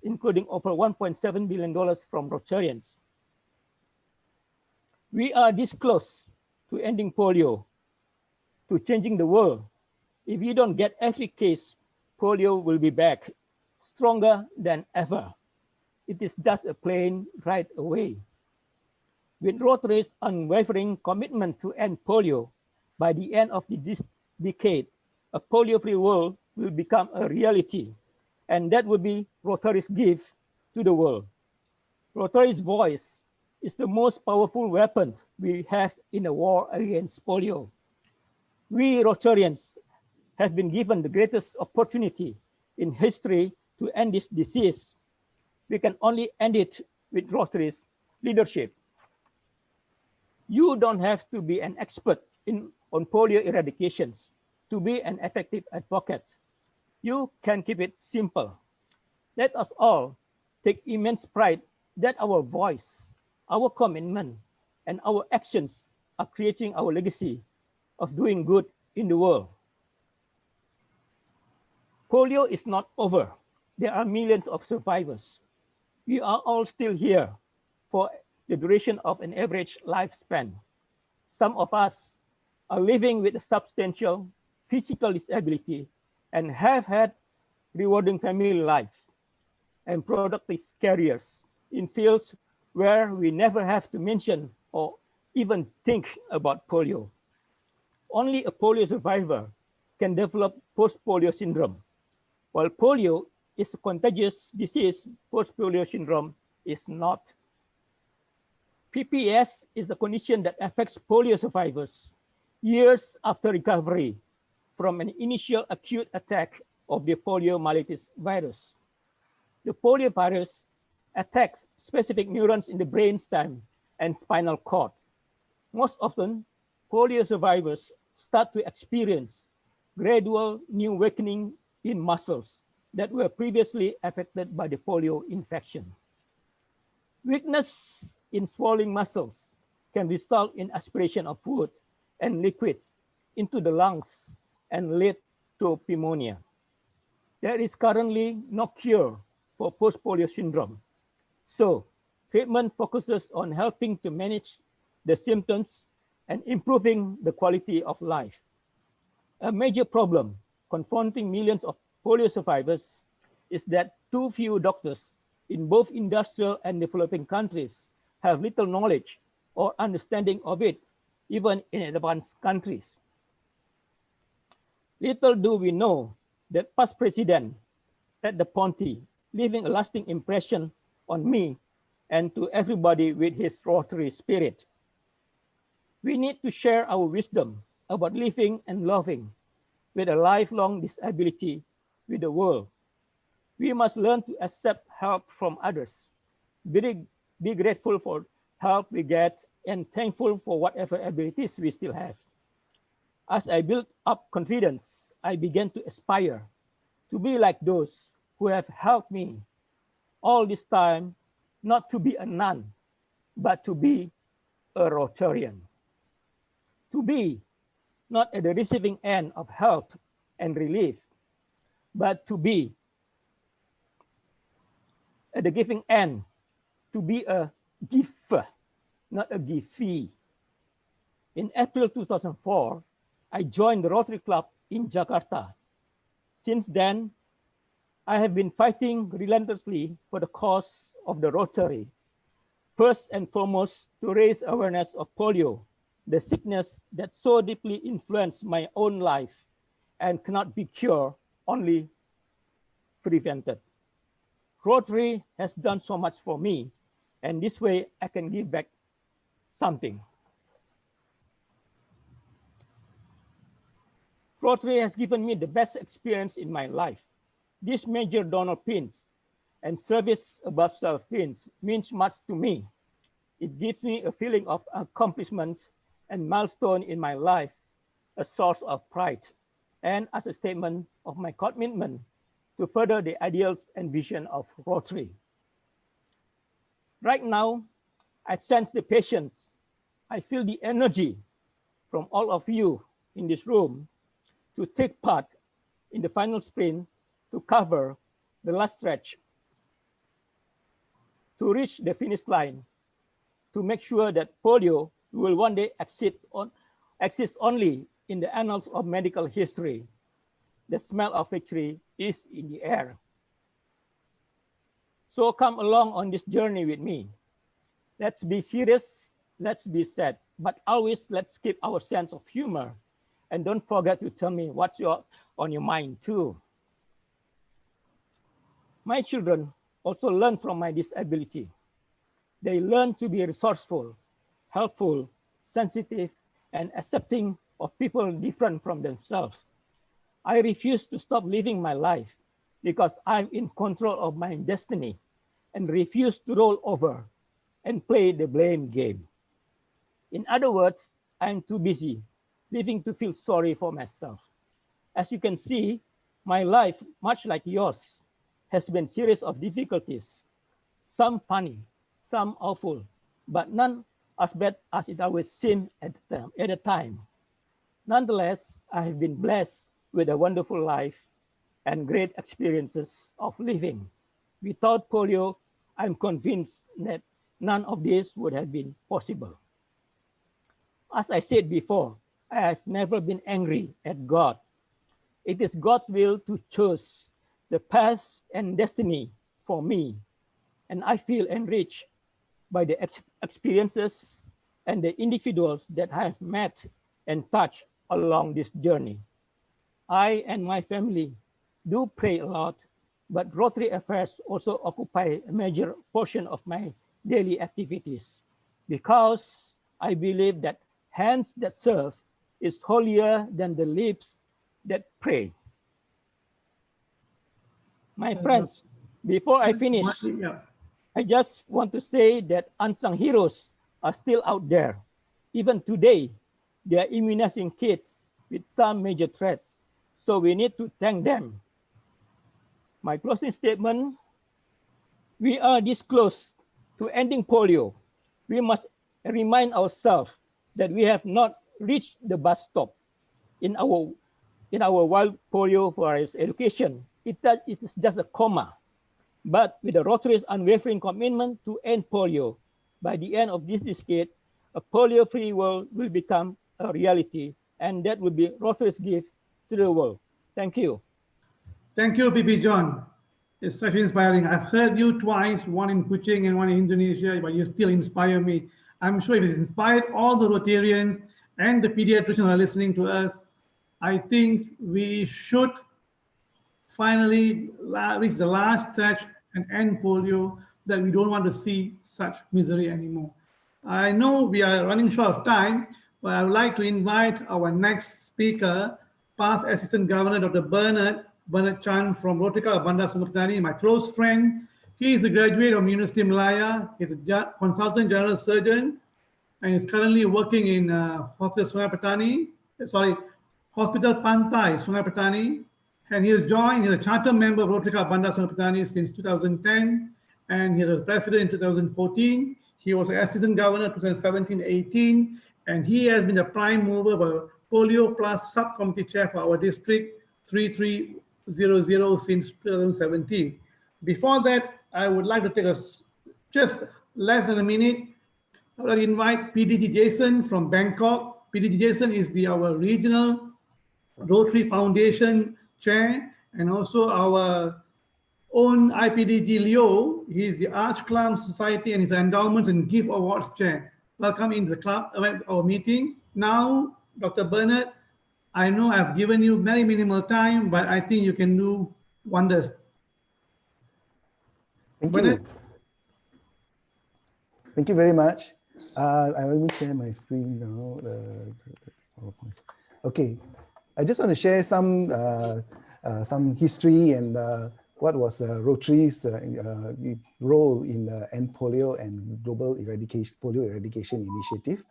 including over $1.7 billion from Rotarians. We are this close to ending polio, to changing the world. If we don't get every case, polio will be back, stronger than ever. It is just a plane right away. With Rotary's unwavering commitment to end polio, by the end of this decade, a polio-free world will become a reality, and that will be Rotary's gift to the world. Rotary's voice is the most powerful weapon we have in the war against polio. We Rotarians have been given the greatest opportunity in history to end this disease. We can only end it with Rotary's leadership. You don't have to be an expert on polio eradications to be an effective advocate. You can keep it simple. Let us all take immense pride that our voice, our commitment, and our actions are creating our legacy of doing good in the world. Polio is not over. There are millions of survivors. We are all still here for the duration of an average lifespan. Some of us are living with a substantial physical disability and have had rewarding family lives and productive careers in fields where we never have to mention or even think about polio. Only a polio survivor can develop post-polio syndrome. While polio is a contagious disease, post-polio syndrome is not. PPS is a condition that affects polio survivors years after recovery from an initial acute attack of the poliomyelitis virus. The polio virus attacks specific neurons in the brainstem and spinal cord. Most often, polio survivors start to experience gradual new weakening in muscles, that were previously affected by the polio infection. Weakness in swallowing muscles can result in aspiration of food and liquids into the lungs and lead to pneumonia. There is currently no cure for post-polio syndrome. So treatment focuses on helping to manage the symptoms and improving the quality of life. A major problem confronting millions of polio survivors is that too few doctors in both industrial and developing countries have little knowledge or understanding of it, even in advanced countries. Little do we know that past President Ted Ponti leaving a lasting impression on me and to everybody with his Rotary spirit. We need to share our wisdom about living and loving with a lifelong disability with the world. We must learn to accept help from others, be grateful for help we get, and thankful for whatever abilities we still have. As I built up confidence, I began to aspire to be like those who have helped me all this time, not to be a nun, but to be a Rotarian. To be not at the receiving end of help and relief, but to be at the giving end, to be a giver, not a givee. In April 2004, I joined the Rotary Club in Jakarta. Since then, I have been fighting relentlessly for the cause of the Rotary. First and foremost, to raise awareness of polio, the sickness that so deeply influenced my own life and cannot be cured, only prevented. Rotary has done so much for me, and this way I can give back something. Rotary has given me the best experience in my life. This major donor pins and service above self pins means much to me. It gives me a feeling of accomplishment and milestone in my life, a source of pride, and as a statement of my commitment to further the ideals and vision of Rotary. Right now, I sense the patience. I feel the energy from all of you in this room to take part in the final sprint to cover the last stretch, to reach the finish line, to make sure that polio will one day exist only in the annals of medical history. The smell of victory is in the air. So come along on this journey with me. Let's be serious, let's be sad, but always let's keep our sense of humor. And don't forget to tell me what's on your mind too. My children also learn from my disability. They learn to be resourceful, helpful, sensitive, and accepting of people different from themselves. I refuse to stop living my life because I'm in control of my destiny and refuse to roll over and play the blame game. In other words, I'm too busy living to feel sorry for myself. As you can see, my life, much like yours, has been a series of difficulties, some funny, some awful, but none as bad as it always seemed at the time. Nonetheless, I have been blessed with a wonderful life and great experiences of living. Without polio, I'm convinced that none of this would have been possible. As I said before, I have never been angry at God. It is God's will to choose the path and destiny for me, and I feel enriched by the experiences and the individuals that I have met and touched along this journey. I and my family do pray a lot, but Rotary affairs also occupy a major portion of my daily activities because I believe that hands that serve is holier than the lips that pray. My friends, before I finish, I just want to say that unsung heroes are still out there. Even today, they are immunizing kids with some major threats. So we need to thank them. My closing statement, we are this close to ending polio. We must remind ourselves that we have not reached the bus stop in our wild polio virus education. It is just a comma. But with the Rotary's unwavering commitment to end polio, by the end of this decade, a polio-free world will become a reality, and that will be Rotary's gift to the world. Thank you. Thank you, PP John. It's such inspiring. I've heard you twice, one in Kuching and one in Indonesia, but you still inspire me. I'm sure if it's inspired all the Rotarians and the pediatricians who are listening to us, I think we should finally reach the last stretch and end polio, that we don't want to see such misery anymore. I know we are running short of time, but I would like to invite our next speaker, past Assistant Governor Dr. Bernard Chan from Rotary Club Bandar Sumber, my close friend. He is a graduate of University of Malaya. He's a consultant general surgeon and is currently working in Hospital Pantai, Sungai Petani. And he has joined, he's a charter member of Rotary Club Bandar Sumber since 2010, and he was president in 2014. He was assistant governor 2017-18, and he has been the prime mover of a PolioPlus subcommittee chair for our district 3300 since 2017. Before that, I would like to take just less than a minute. I would invite PDG Jason from Bangkok. PDG Jason is our regional Rotary Foundation chair, and also our own IPDG Leo. He is the Arch Clam Society and his Endowments and Gift Awards chair. Welcome into the club, our meeting. Now, Dr. Bernard, I know I've given you very minimal time, but I think you can do wonders. Thank Bernard? you. Thank you very much. Let me share my screen now. Okay, I just want to share some history and what was Rotary's role in end polio and global polio eradication initiative.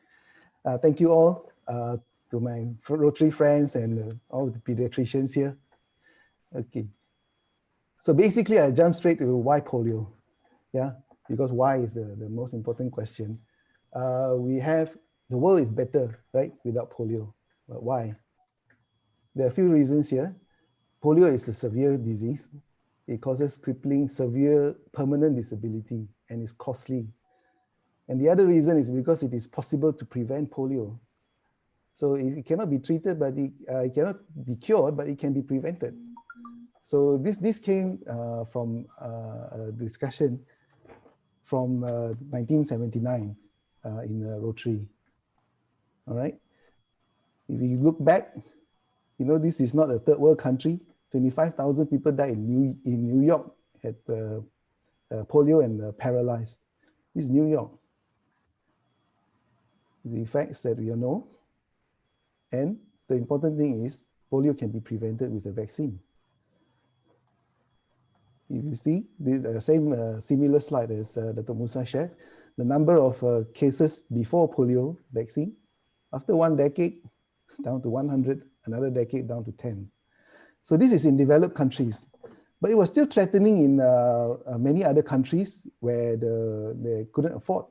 Thank you all to my Rotary friends and all the pediatricians here. Okay, so basically I jump straight to why polio, yeah, because why is the most important question. The world is better, right, without polio, but why? There are a few reasons here. Polio is a severe disease. It causes crippling, severe, permanent disability, and is costly. And the other reason is because it is possible to prevent polio. So it cannot be treated, but it cannot be cured, but it can be prevented. So this came from a discussion from 1979 in Rotary. All right. If you look back, you know, this is not a third world country. 25,000 people died in New York, had polio and paralyzed. This is New York. The effects that we all know. And the important thing is polio can be prevented with a vaccine. If you see the similar slide as Dato Musa shared, the number of cases before polio vaccine, after 1 decade, down to 100, another decade down to 10. So this is in developed countries, but it was still threatening in many other countries where they couldn't afford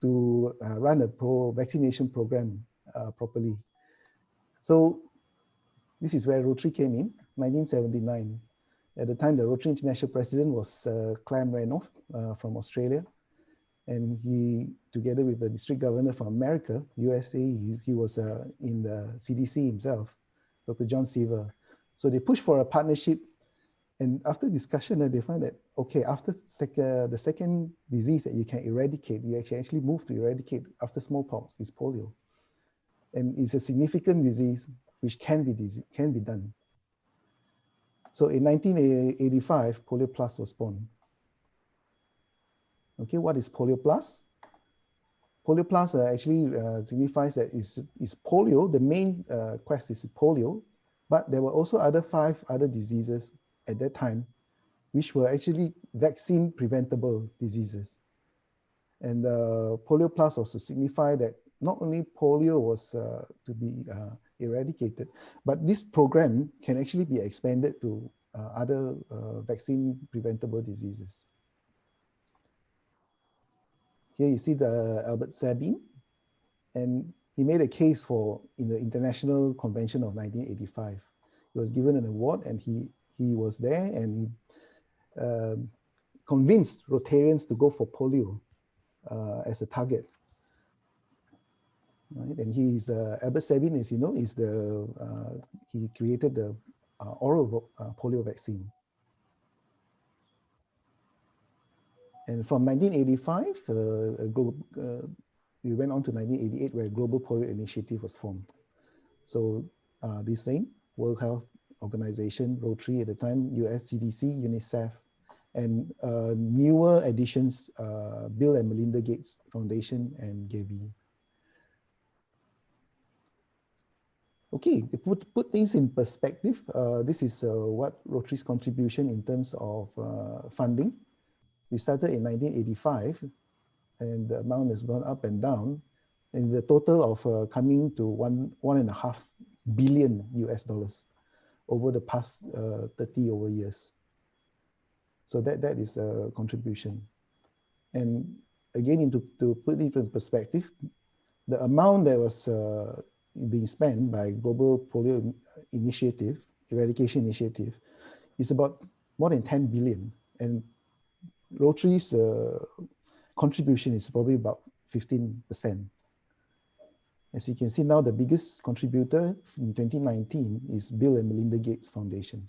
to run a vaccination program properly. So this is where Rotary came in, 1979. At the time, the Rotary International President was Clem Renouf from Australia. And he, together with the district governor from America, USA, he was in the CDC himself, Dr. John Soe. So they pushed for a partnership. And after discussion, they found that, okay, after the second disease that you can eradicate, you can actually move to eradicate after smallpox is polio. And it's a significant disease which can be done. So in 1985, PolioPlus was born. Okay, what is PolioPlus? PolioPlus actually signifies that is polio. The main quest is polio, but there were also 5 other diseases at that time, which were actually vaccine preventable diseases. And PolioPlus also signified that not only polio was to be eradicated, but this program can actually be expanded to other vaccine preventable diseases. Here you see the Albert Sabin, and he made a case for in the International Convention of 1985. He was given an award, and he was there, and he convinced Rotarians to go for polio as a target. Right? And he's Albert Sabin, as you know, is the he created the oral polio vaccine. And from 1985, we went on to 1988, where Global Polio Initiative was formed. So this same World Health Organization, Rotary at the time, US CDC, UNICEF, and newer additions, Bill and Melinda Gates Foundation and Gavi. Okay, to put things in perspective, this is what Rotary's contribution in terms of funding. We started in 1985, and the amount has gone up and down, and the total of coming to $1.5 billion US over the past 30 over years. So that is a contribution. And again, to put it in perspective, the amount that was being spent by Global Polio Initiative, Eradication Initiative, is about more than 10 billion. And Rotary's contribution is probably about 15%. As you can see now, the biggest contributor in 2019 is Bill and Melinda Gates Foundation.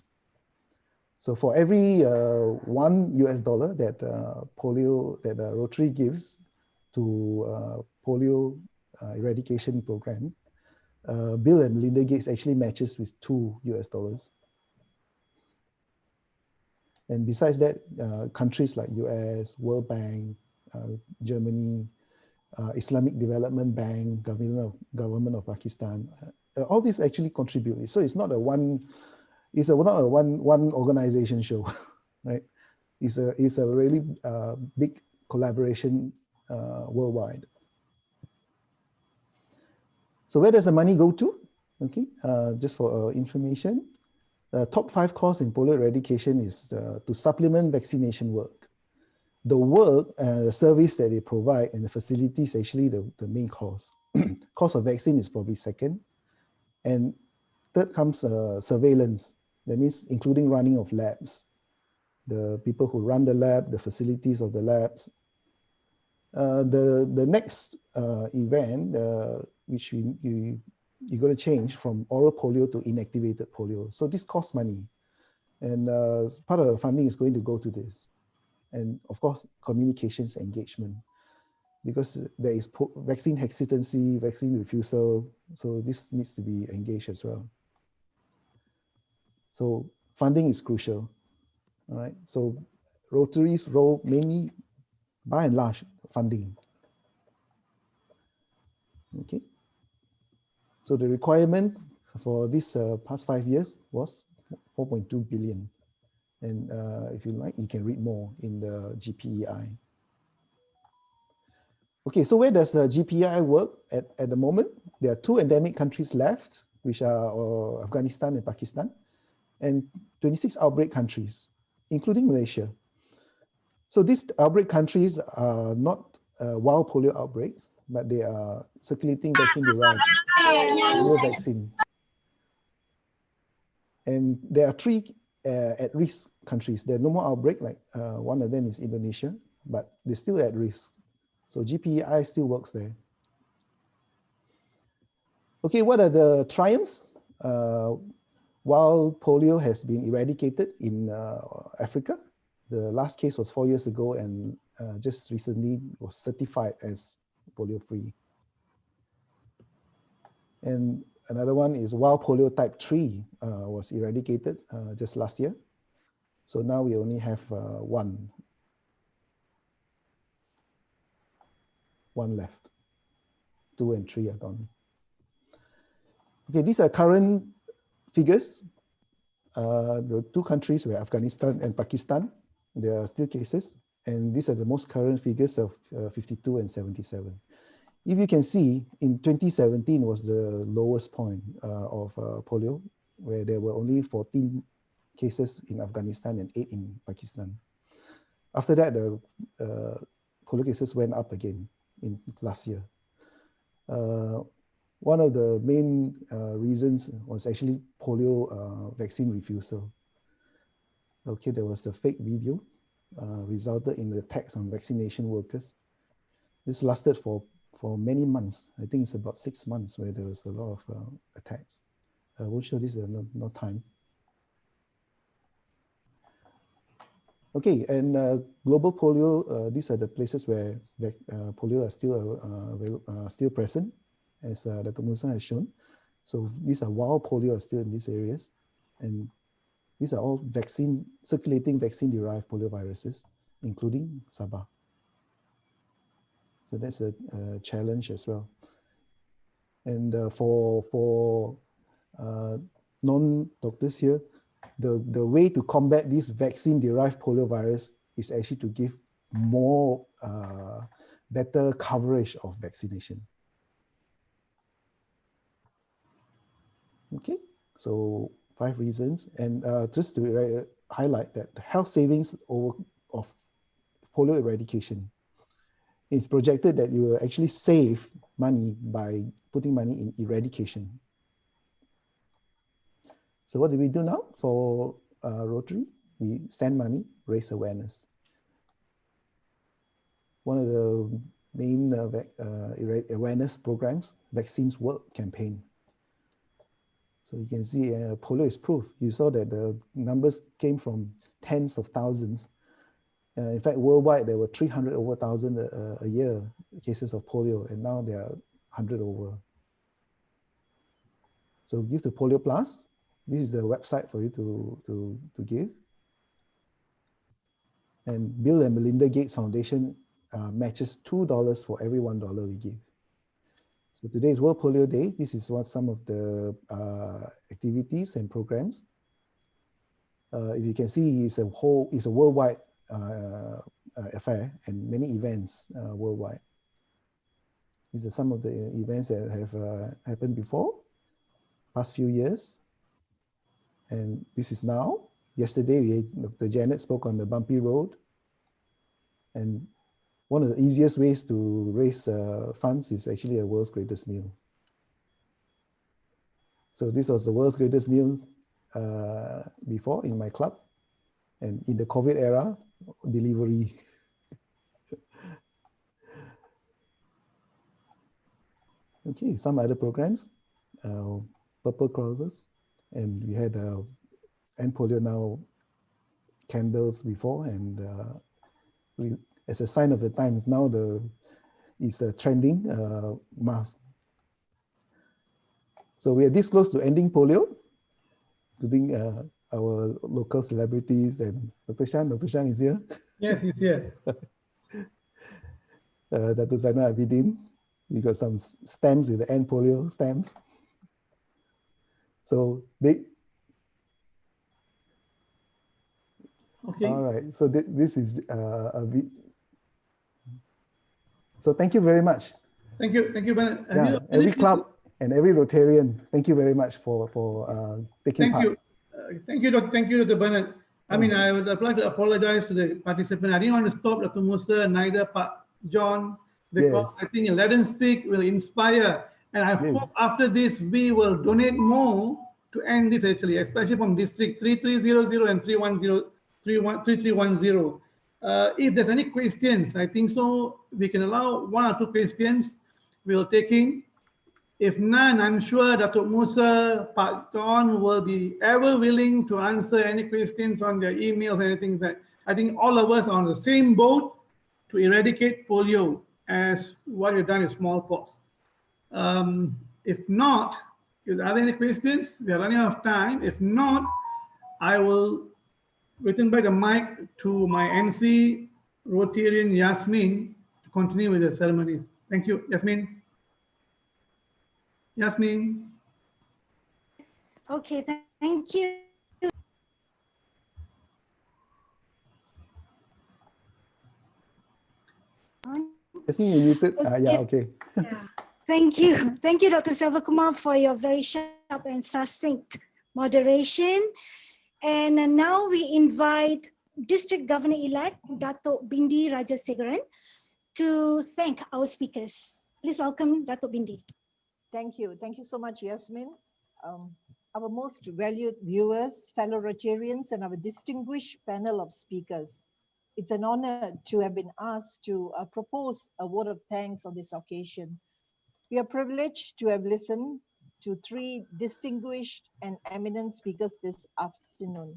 So for every $1 US that Rotary gives to polio eradication program, Bill and Melinda Gates actually matches with $2 US. And besides that, countries like US, World Bank, Germany, Islamic Development Bank, government of Pakistan, all these actually contribute. So it's not a one organization show, right? It's a really big collaboration worldwide. So where does the money go to? Okay, just for information, the top 5 costs in polio eradication is to supplement vaccination work. The work, the service that they provide, and the facilities actually the main cost. Cost of vaccine is probably second. And third comes surveillance. That means including running of labs, the people who run the lab, the facilities of the labs. The next event, which you're going to change from oral polio to inactivated polio. So this costs money. And part of the funding is going to go to this. And of course, communications engagement, because there is vaccine hesitancy, vaccine refusal. So this needs to be engaged as well. So funding is crucial. All right. So Rotary's role mainly, by and large, funding. Okay. So the requirement for this past 5 years was 4.2 billion. And if you like, you can read more in the GPEI. Okay, so where does GPEI work at the moment? There are 2 endemic countries left, which are Afghanistan and Pakistan, and 26 outbreak countries, including Malaysia. So these outbreak countries are not wild polio outbreaks, but they are circulating vaccine-derived polio vaccine. And there are 3 at-risk countries. There are no more outbreak, like one of them is Indonesia, but they're still at risk. So GPEI still works there. Okay, what are the triumphs? While polio has been eradicated in Africa, the last case was 4 years ago, and just recently was certified as polio-free. And another one is wild polio type 3 was eradicated just last year. So now we only have one left. 2 and 3 are gone. Okay, these are current figures. The 2 countries were Afghanistan and Pakistan. There are still cases. And these are the most current figures of 52 and 77. If you can see, in 2017 was the lowest point of polio, where there were only 14 cases in Afghanistan and 8 in Pakistan. After that, the polio cases went up again in last year. One of the main reasons was actually polio vaccine refusal. Okay, there was a fake video resulted in the attacks on vaccination workers. This lasted for many months. I think it's about 6 months where there was a lot of attacks. We'll show this no time. Okay, and global polio, these are the places where polio are still present, as Dato Musa has shown. So these are wild polio are still in these areas. And these are all circulating vaccine-derived polioviruses, including Sabah. So that's a challenge as well. And for non-doctors here, the way to combat this vaccine-derived poliovirus is actually to give more better coverage of vaccination. Okay, so 5 reasons, and just to highlight that the health savings of polio eradication, it's projected that you will actually save money by putting money in eradication. So what do we do now for Rotary? We send money, raise awareness. One of the main awareness programs, Vaccines Work campaign. So you can see polio is proof. You saw that the numbers came from tens of thousands. In fact, worldwide, there were 300 over 1,000 a year cases of polio, and now there are 100 over. So give to PolioPlus. This is the website for you to give. And Bill and Melinda Gates Foundation matches $2 for every $1 we give. So today is World Polio Day. This is what some of the activities and programs. If you can see, it's a worldwide affair and many events worldwide. These are some of the events that have happened before, past few years. And this is now. Yesterday, Dr. Janet spoke on the bumpy road. And one of the easiest ways to raise funds is actually a world's greatest meal. So this was the world's greatest meal before in my club. And in the COVID era, delivery. Okay, some other programs, Purple Crosses, and we had End Polio Now candles before, and as a sign of the times, now is a trending mask. So we are this close to ending polio, including our local celebrities, and Dr. Shan is here. Yes, he's here. Dato Zainal Abidin. We got some stamps with the End Polio stamps. So big. Okay. All right. So this is so thank you very much. Thank you, Bernard. Yeah, every club and every Rotarian, thank you very much for taking part. Thank you, Dr. Bernard. I mean, I would like to apologize to the participant. I didn't want to stop Dr. Musa, neither Pak John, because I think Let Them Speak will inspire. And I hope after this, we will donate more to end this actually, especially from District 3300 and 3310. If there's any questions, I think so, we can allow 1 or 2 questions. We'll take in. If none, I'm sure Dr. Musa, Pak John will be ever willing to answer any questions on their emails, anything that I think all of us are on the same boat to eradicate polio as what we've done with smallpox. If not, if are there any questions? We are running out of time. If not, I will return back the mic to my MC, Rotarian Yasmin, to continue with the ceremonies. Thank you, Yasmin. Yasmin. Okay, thank you. Yasmin, you muted? Yeah, okay. Yeah. Thank you. Thank you, Dr. Selvakumar, for your very sharp and succinct moderation. And now we invite District Governor-elect Dato Bindi Rajasegaran to thank our speakers. Please welcome Dato Bindi. Thank you. Thank you so much, Yasmin. Our most valued viewers, fellow Rotarians, and our distinguished panel of speakers. It's an honor to have been asked to propose a word of thanks on this occasion. We are privileged to have listened to three distinguished and eminent speakers this afternoon.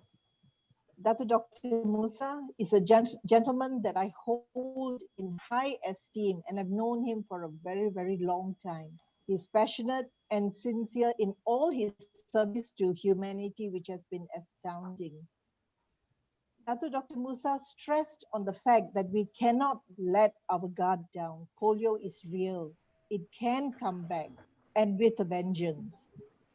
Dato Dr. Musa is a gentleman that I hold in high esteem, and I've known him for a very, very long time. He's passionate and sincere in all his service to humanity, which has been astounding. Dato Dr. Musa stressed on the fact that we cannot let our guard down. Polio is real. It can come back, and with a vengeance.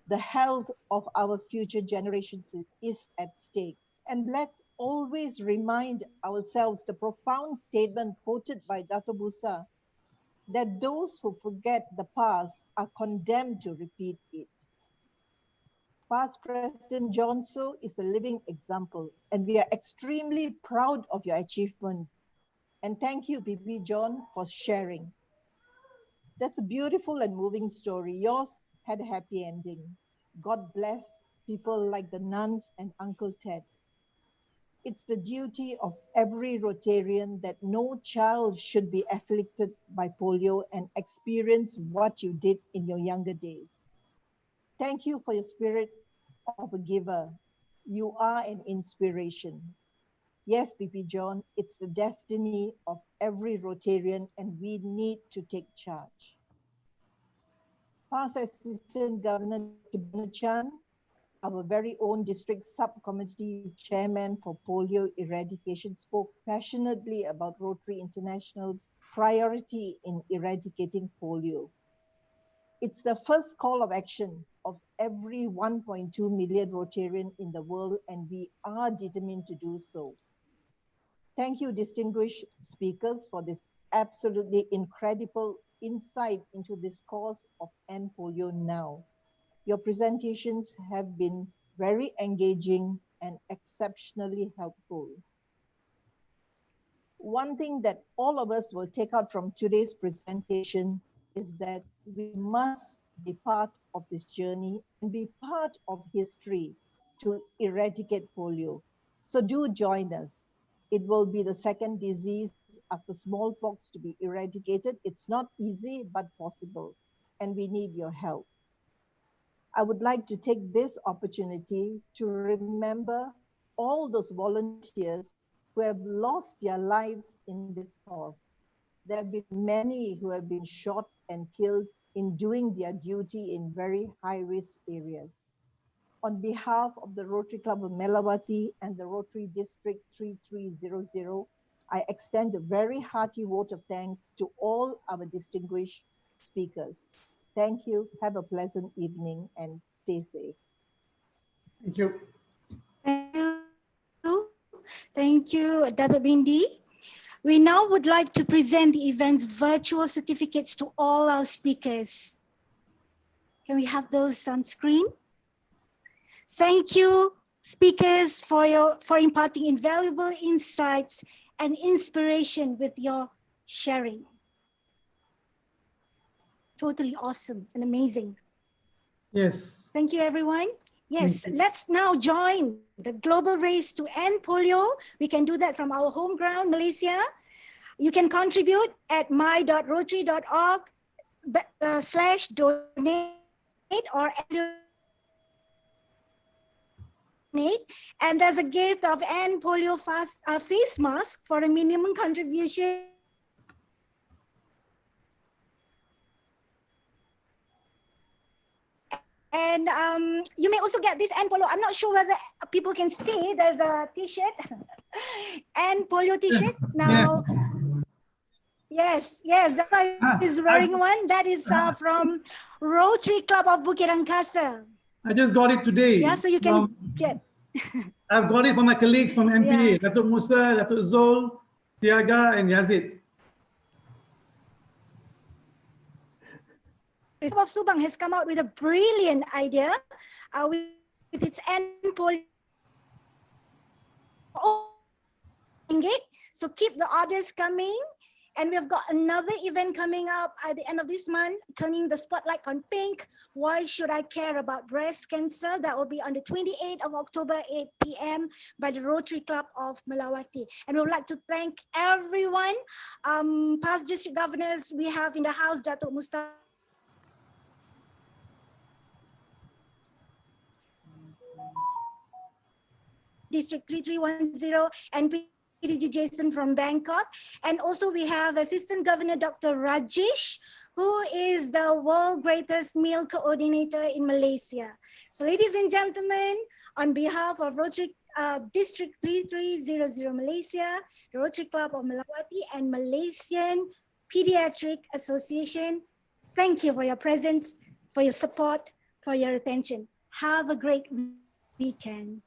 The health of our future generations is at stake. And let's always remind ourselves the profound statement quoted by Dato Musa, that those who forget the past are condemned to repeat it. Past President John Soe is a living example, and we are extremely proud of your achievements. And thank you, PP John, for sharing. That's a beautiful and moving story. Yours had a happy ending. God bless people like the nuns and Uncle Ted. It's the duty of every Rotarian that no child should be afflicted by polio and experience what you did in your younger days. Thank you for your spirit of a giver. You are an inspiration. Yes, PP John, it's the destiny of every Rotarian, and we need to take charge. Past Assistant Governor Chan, our very own district subcommittee chairman for polio eradication, spoke passionately about Rotary International's priority in eradicating polio. It's the first call of action of every 1.2 million Rotarian in the world, and we are determined to do so. Thank you, distinguished speakers, for this absolutely incredible insight into this cause of End Polio Now. Your presentations have been very engaging and exceptionally helpful. One thing that all of us will take out from today's presentation is that we must be part of this journey and be part of history to eradicate polio. So do join us. It will be the second disease after smallpox to be eradicated. It's not easy, but possible, and we need your help. I would like to take this opportunity to remember all those volunteers who have lost their lives in this cause. There have been many who have been shot and killed in doing their duty in very high-risk areas. On behalf of the Rotary Club of Melawati and the Rotary District 3300, I extend a very hearty vote of thanks to all our distinguished speakers. Thank you. Have a pleasant evening and stay safe. Thank you. Thank you, Dato Bindi. We now would like to present the event's virtual certificates to all our speakers. Can we have those on screen? Thank you, speakers, for imparting invaluable insights and inspiration with your sharing. Totally awesome and amazing. Yes. Thank you, everyone. Yes, Thank you. let's now join the global race to end polio. We can do that from our home ground, Malaysia. You can contribute at my.rotary.org/donate or and there's a gift of End Polio face mask for a minimum contribution. And you may also get this End Polio. I'm not sure whether people can see. There's a t-shirt, End Polio t-shirt. Now, yes, that is wearing one. That is from Rotary Club of Bukit Angkasa. I just got it today. Yeah, so you can get. I've got it from my colleagues from MPA, Yeah. Dato Musa, Dato Zol, Tiaga, and Yazid. The Club of Subang has come out with a brilliant idea with its End Polio So keep the orders coming. And we've got another event coming up at the end of this month, turning the spotlight on pink. Why should I care about breast cancer? That will be on the 28th of October, 8 p.m. by the Rotary Club of Melawati. And we would like to thank everyone, past district governors we have in the house, Dato Musa, District 3310, and PDG Jason from Bangkok. And also we have Assistant Governor Dr. Rajesh, who is the world greatest meal coordinator in Malaysia. So ladies and gentlemen, on behalf of Rotary District 3300 Malaysia, the Rotary Club of Melawati, and Malaysian Pediatric Association, thank you for your presence, for your support, for your attention. Have a great weekend.